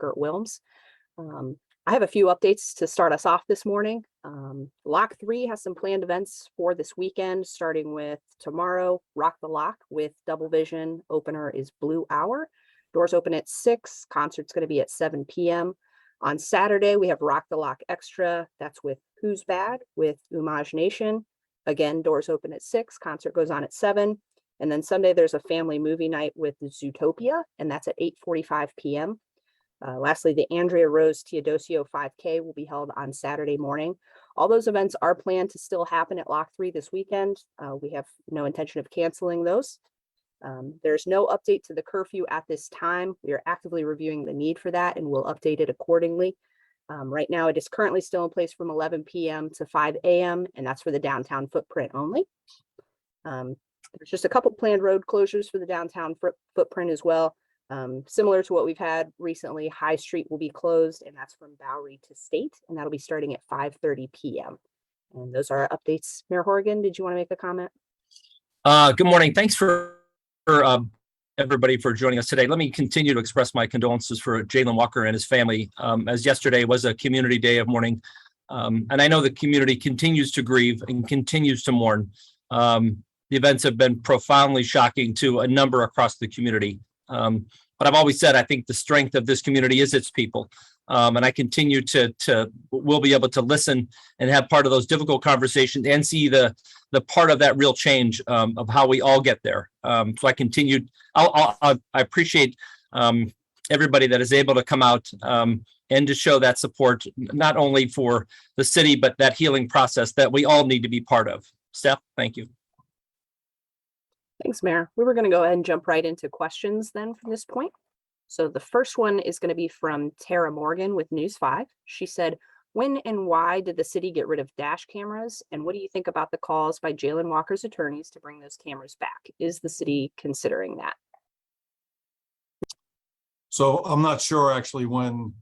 outskirt Wilms. I have a few updates to start us off this morning. Lock 3 has some planned events for this weekend, starting with tomorrow, Rock the Lock with Double Vision. Opener is Blue Hour. Doors open at 6. Concert's going to be at 7 p.m. On Saturday, we have Rock the Lock Extra. That's with Who's Bad with Umage Nation. Again, doors open at 6. Concert goes on at 7. And then Sunday, there's a family movie night with Zootopia, and that's at 8:45 p.m. Lastly, the Andrea Rose Teodosio 5K will be held on Saturday morning. All those events are planned to still happen at Lock 3 this weekend. We have no intention of canceling those. There's no update to the curfew at this time. We are actively reviewing the need for that, and we'll update it accordingly. Right now, it is currently still in place from 11 p.m. to 5 a.m., and that's for the downtown footprint only. There's just a couple planned road closures for the downtown footprint as well. Similar to what we've had recently, High Street will be closed, and that's from Bowery to State, and that'll be starting at 5:30 p.m. And those are our updates. Mayor Horrigan, did you want to make a comment? Good morning. Thanks for everybody for joining us today. Let me continue to express my condolences for Jayland Walker and his family, as yesterday was a community day of mourning. And I know the community continues to grieve and continues to mourn. The events have been profoundly shocking to a number across the community. But I've always said, I think the strength of this community is its people. And I continue we'll be able to listen and have part of those difficult conversations and see the part of that real change of how we all get there. So I appreciate everybody that is able to come out and to show that support, not only for the city, but that healing process that we all need to be part of. Steph, thank you. Thanks, Mayor. We were going to go ahead and jump right into questions then from this point. So the first one is going to be from Tara Morgan with News 5. She said, when and why did the city get rid of dash cameras? And what do you think about the calls by Jayland Walker's attorneys to bring those cameras back? Is the city considering that? So I'm not sure actually when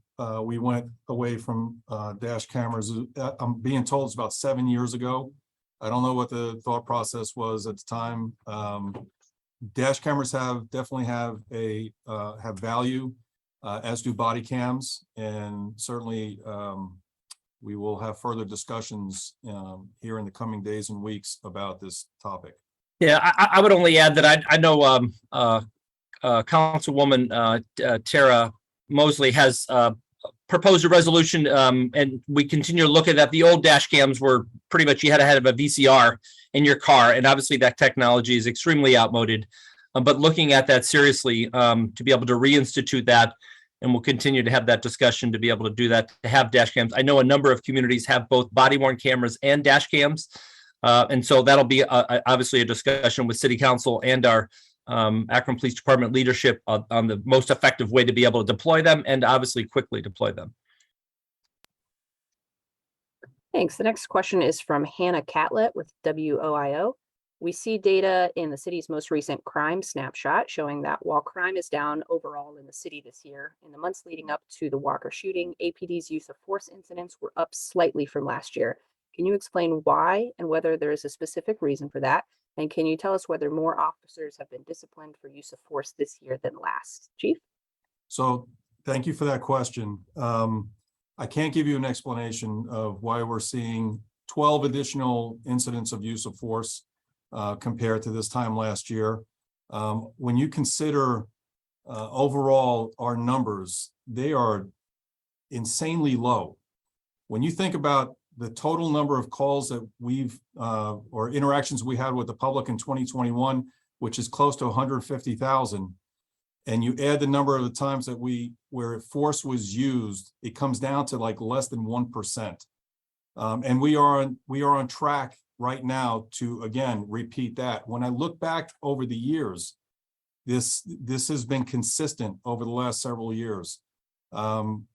we went away from dash cameras. I'm being told it's about 7 years ago. I don't know what the thought process was at the time. Dash cameras definitely have value, as do body cams, and certainly we will have further discussions here in the coming days and weeks about this topic. Yeah, I would only add that I know Councilwoman Tara Mosley has proposed a resolution, and we continue to look at that. The old dash cams were pretty much, you had to have a VCR in your car, and obviously that technology is extremely outmoded. But looking at that seriously, to be able to reinstitute that, and we'll continue to have that discussion to be able to do that, to have dash cams. I know a number of communities have both body-worn cameras and dash cams, and so that'll be obviously a discussion with City Council and our Akron Police Department leadership on the most effective way to be able to deploy them and obviously quickly deploy them. Thanks. The next question is from Hannah Catlett with WOIO. We see data in the city's most recent crime snapshot showing that while crime is down overall in the city this year, in the months leading up to the Walker shooting, APD's use of force incidents were up slightly from last year. Can you explain why and whether there is a specific reason for that? And can you tell us whether more officers have been disciplined for use of force this year than last? Chief? So thank you for that question. I can't give you an explanation of why we're seeing 12 additional incidents of use of force compared to this time last year. When you consider overall our numbers, they are insanely low. When you think about the total number of calls that we've or interactions we had with the public in 2021, which is close to 150,000, and you add the number of the times that where force was used, it comes down to like less than 1%. And we are on track right now to again repeat that. When I look back over the years, this has been consistent over the last several years.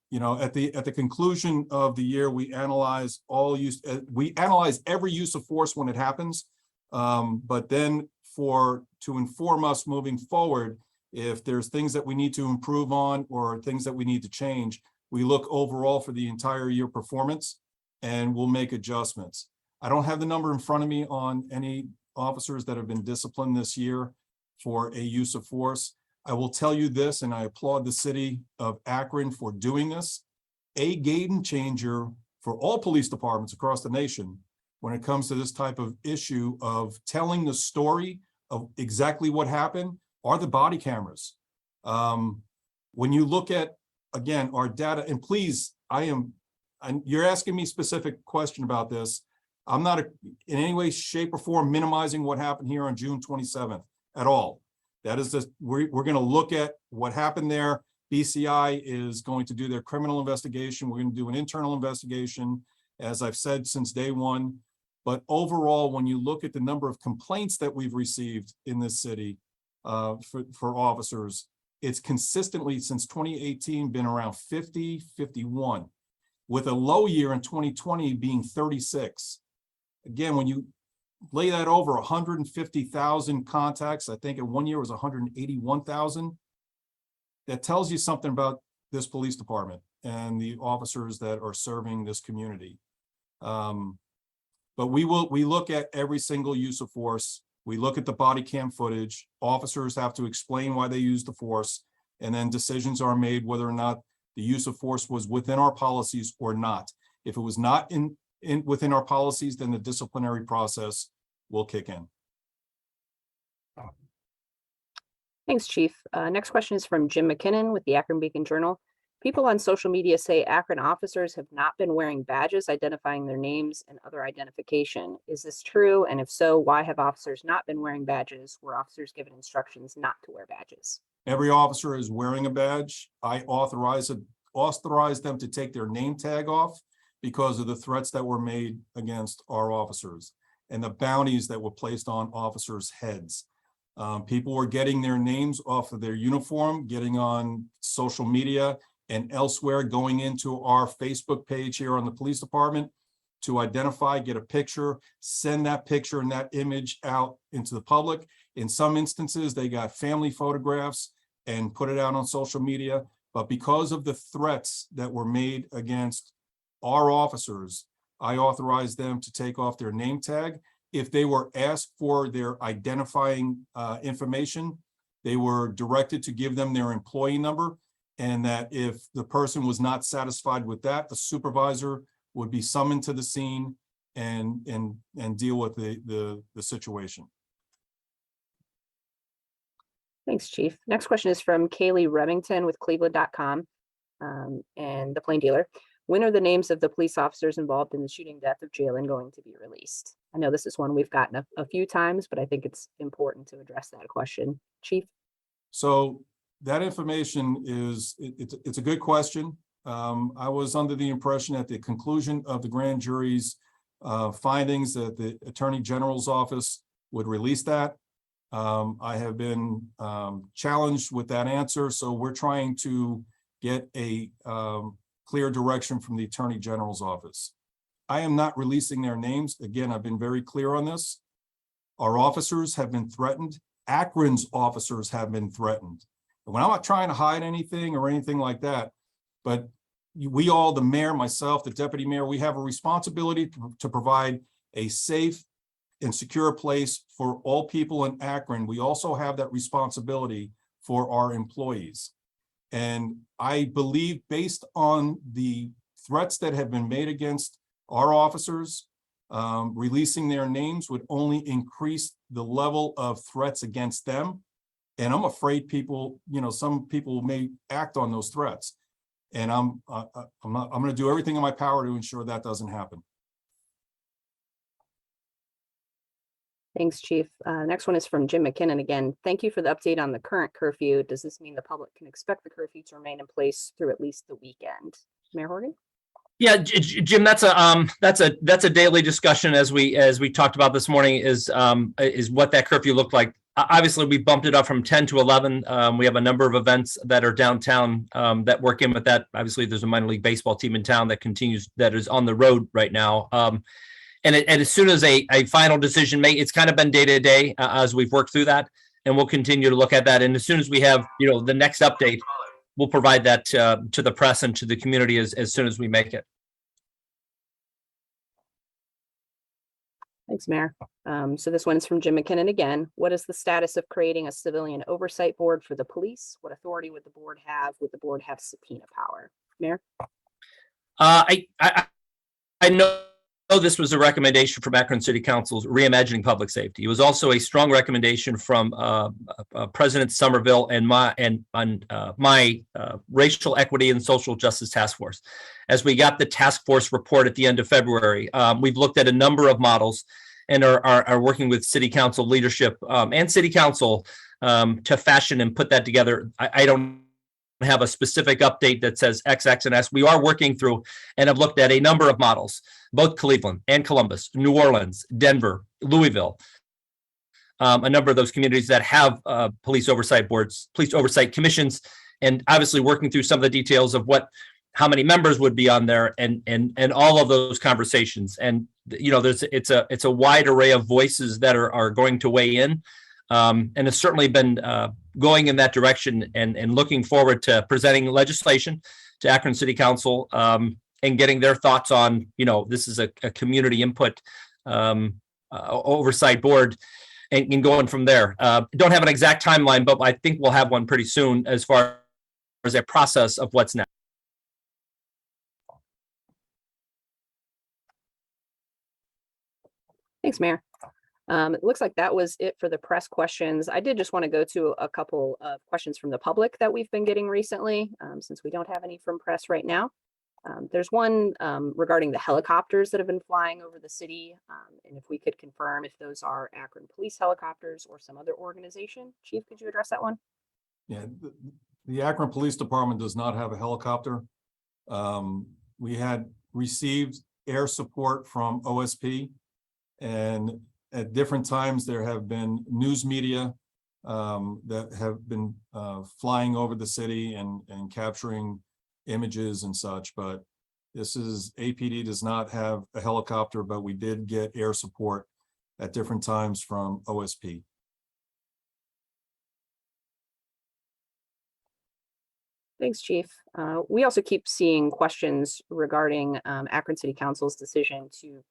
You know, at the conclusion of the year, we analyze every use of force when it happens, but then to inform us moving forward, if there's things that we need to improve on or things that we need to change, we look overall for the entire year performance and we'll make adjustments. I don't have the number in front of me on any officers that have been disciplined this year for a use of force. I will tell you this, and I applaud the city of Akron for doing this. A game changer for all police departments across the nation when it comes to this type of issue of telling the story of exactly what happened are the body cameras. When you look at, again, our data, and please, you're asking me specific question about this. I'm not in any way, shape, or form minimizing what happened here on June 27th at all. That is just, we're going to look at what happened there. BCI is going to do their criminal investigation. We're going to do an internal investigation, as I've said since day one. But overall, when you look at the number of complaints that we've received in this city for officers, it's consistently since 2018 been around 50, 51, with a low year in 2020 being 36. Again, when you lay that over 150,000 contacts, I think in 1 year was 181,000. That tells you something about this police department and the officers that are serving this community. But we look at every single use of force. We look at the body cam footage. Officers have to explain why they used the force, and then decisions are made whether or not the use of force was within our policies or not. If it was not within our policies, then the disciplinary process will kick in. Thanks, Chief. Next question is from Jim McKinnon with the Akron Beacon Journal. People on social media say Akron officers have not been wearing badges identifying their names and other identification. Is this true? And if so, why have officers not been wearing badges? Were officers given instructions not to wear badges? Every officer is wearing a badge. I authorize them to take their name tag off because of the threats that were made against our officers and the bounties that were placed on officers' heads. People were getting their names off of their uniform, getting on social media and elsewhere, going into our Facebook page here on the police department to identify, get a picture, send that picture and that image out into the public. In some instances, they got family photographs and put it out on social media. But because of the threats that were made against our officers, I authorized them to take off their name tag. If they were asked for their identifying information, they were directed to give them their employee number, and that if the person was not satisfied with that, the supervisor would be summoned to the scene and deal with the situation. Thanks, Chief. Next question is from Kaylee Remington with Cleveland.com and the Plain Dealer. When are the names of the police officers involved in the shooting death of Jayland going to be released? I know this is one we've gotten a few times, but I think it's important to address that question. Chief? So that information it's a good question. I was under the impression at the conclusion of the grand jury's findings that the Attorney General's office would release that. I have been challenged with that answer, so we're trying to get a clear direction from the Attorney General's office. I am not releasing their names. Again, I've been very clear on this. Our officers have been threatened. Akron's officers have been threatened. And when I'm not trying to hide anything or anything like that, but we all, the mayor, myself, the deputy mayor, we have a responsibility to provide a safe and secure place for all people in Akron. We also have that responsibility for our employees. And I believe, based on the threats that have been made against our officers, releasing their names would only increase the level of threats against them. And I'm afraid people, some people may act on those threats. And I'm going to do everything in my power to ensure that doesn't happen. Thanks, Chief. Next one is from Jim McKinnon again. Thank you for the update on the current curfew. Does this mean the public can expect the curfew to remain in place through at least the weekend? Mayor Horgan? Yeah, Jim, that's a daily discussion as we talked about this morning is what that curfew looked like. Obviously, we bumped it up from 10 to 11. We have a number of events that are downtown that work in with that. Obviously, there's a minor league baseball team in town that is on the road right now. And as soon as a final decision it's kind of been day to day as we've worked through that, and we'll continue to look at that. And as soon as we have, the next update, we'll provide that to the press and to the community as soon as we make it. Thanks, Mayor. So this one's from Jim McKinnon again. What is the status of creating a civilian oversight board for the police? What authority would the board have? Would the board have subpoena power? Mayor? I know this was a recommendation from Akron City Council's Reimagining Public Safety. It was also a strong recommendation from President Somerville and my Racial Equity and Social Justice Task Force. As we got the task force report at the end of February, we've looked at a number of models and are working with City Council leadership and City Council to fashion and put that together. I don't have a specific update that says X, X, and S. We are working through and have looked at a number of models, both Cleveland and Columbus, New Orleans, Denver, Louisville, a number of those communities that have police oversight boards, police oversight commissions, and obviously working through some of the details of how many members would be on there and all of those conversations. And, you know, it's a wide array of voices that are going to weigh in. And it's certainly been going in that direction and looking forward to presenting legislation to Akron City Council and getting their thoughts on, you know, this is a community input oversight board and going from there. Don't have an exact timeline, but I think we'll have one pretty soon as far as a process of what's next. Thanks, Mayor. It looks like that was it for the press questions. I did just want to go to a couple of questions from the public that we've been getting recently, since we don't have any from press right now. There's one regarding the helicopters that have been flying over the city, and if we could confirm if those are Akron Police helicopters or some other organization. Chief, could you address that one? Yeah, the Akron Police Department does not have a helicopter. We had received air support from OSP, and at different times there have been news media that have been flying over the city and capturing images and such, but APD does not have a helicopter, but we did get air support at different times from OSP. Thanks, Chief. We also keep seeing questions regarding Akron City Council's decision to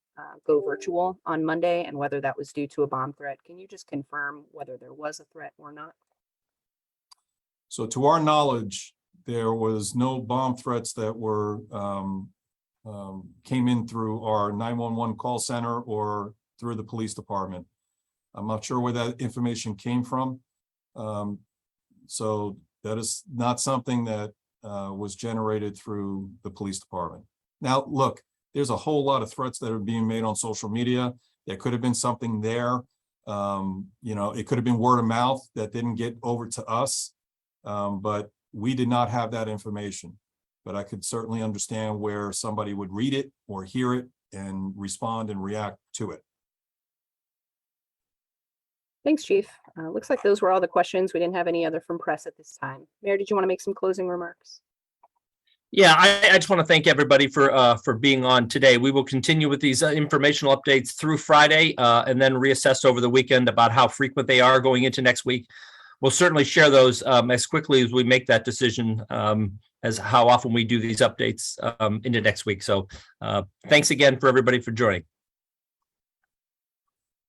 go virtual on Monday and whether that was due to a bomb threat. Can you just confirm whether there was a threat or not? So to our knowledge, there was no bomb threats that were came in through our 911 call center or through the police department. I'm not sure where that information came from. So that is not something that was generated through the police department. Now, look, there's a whole lot of threats that are being made on social media. There could have been something there. You know, it could have been word of mouth that didn't get over to us, but we did not have that information. But I could certainly understand where somebody would read it or hear it and respond and react to it. Thanks, Chief. Looks like those were all the questions. We didn't have any other from press at this time. Mayor, did you want to make some closing remarks? Yeah, I just want to thank everybody for being on today. We will continue with these informational updates through Friday and then reassess over the weekend about how frequent they are going into next week. We'll certainly share those as quickly as we make that decision as how often we do these updates into next week. So thanks again for everybody for joining.